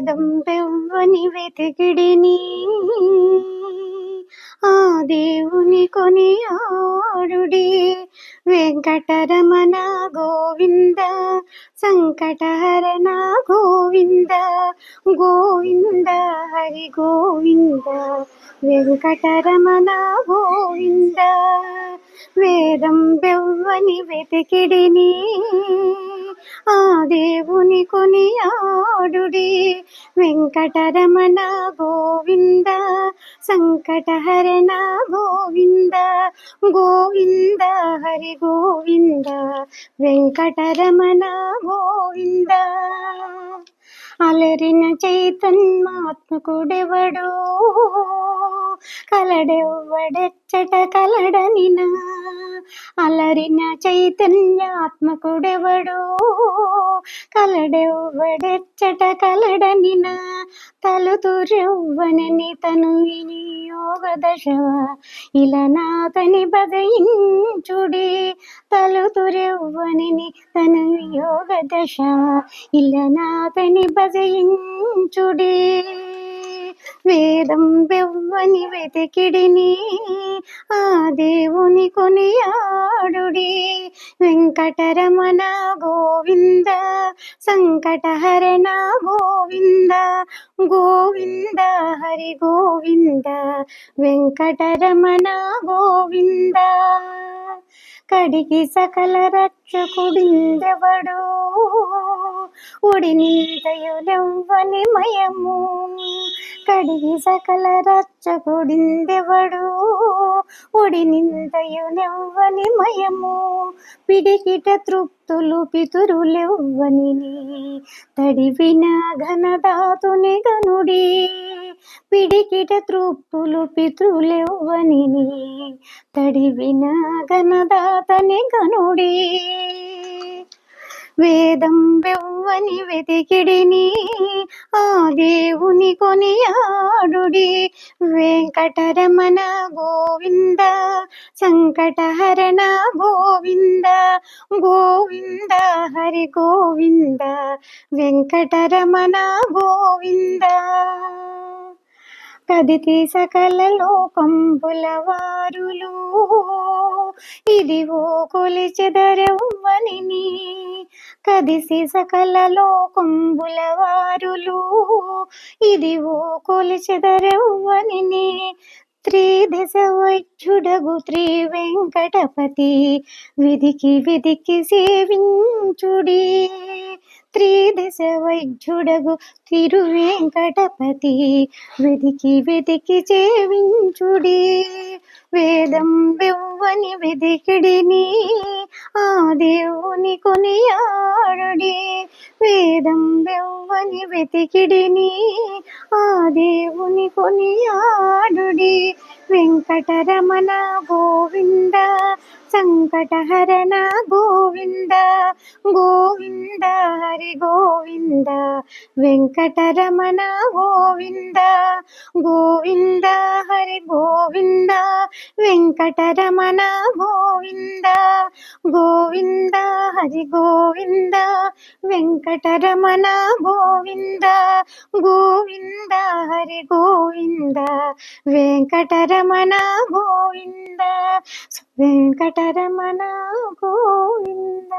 వేదంబెవ్వని వెతికిడిని ఆ దేవుని కొనియాడుడి. వెంకటరమణ గోవింద సంకటహరణ గోవింద గోవింద హరి గోవింద వెంకటరమణ గోవింద. వేదం బెవ్వని వెతికిడిని ఆ దేవుని కొనియాడుడి. వెంకటరమణ గోవింద సంకటహరణ గోవింద గోవింద హరి గోవింద వెంకటరమణ గోవింద. అలరిన చైతన్యాత్మకుడెవడో కలడెవ్వడెచ్చట కలడనినా. అలరిన చైతన్యాత్మకుడెవడో కలడెవ్వడెచ్చట కలడనినా. తలుతురెవ్వనని తను వినియోగ దశవ ఇలనాతని బదయించుడి. తలుతురెవ్వనని తను వియోగ దశ ఇలనాతని బదయించుడి. వేదం బెవ్వని వెతికిడిని ఆ దేవుని కొనియాడుడి. వెంకటరమణ గోవింద సంకటహరణ గోవింద గోవింద హరి గోవింద వెంకటరమణ గోవింద. కడిగి సకల రక్షకుడిందెవడో ఒడినింతయులెవ్వని మయము. కడిగి సకల రక్షకుడిందెవడో ఒడినింతయులెవ్వని మయము. పిడికిట తృప్తులు పితురులెవ్వని తడివిన ఘనదాతుని గనుడి. పిడికిట తృప్తులు పితృలెవ్వని తడివిన ఘనదాతని గనుడి. వేదం బెవ్వని వెతికిడిని ఆ దేవుని కొనియాడుడి. వెంకటరమణ గోవింద సంకటహరణ గోవింద గోవింద హరి గోవింద వెంకటరమణ గోవింద. కదితి సకల లోకంబుల వారులు ఇదివో కొలిచెదరెవ్వనిని. కదిసి సకల లోకంబుల వారులు ఇదివో కొలిచెదరెవ్వనిని. త్రిదశ వైద్యుడగు శ్రీ వెంకటపతి విధికి విధికి సేవించుడి. త్రిదశ వైద్యుడగు తిరువెంకటపతి వెదికి వెదికి సేవించుడి. వేదం బెవ్వని వెదికిడిని ఆ దేవుని కొనియాడుడి. వేదం బెవ్వని వెతికిడిని ఆ దేవుని కొనియాడుడి. వెంకటరమణ గోవింద సంకటహరణ గోవింద గోవింద హరి గోవింద వెంకటరమణ గోవింద గోవింద హరి గోవింద వెంకటరమణ గోవింద గోవింద హరి గోవింద వెంకటరమణ గోవింద గోవింద హరి గోవింద వెంకటరమణ గోవింద వెంకటరమణ గోవింద.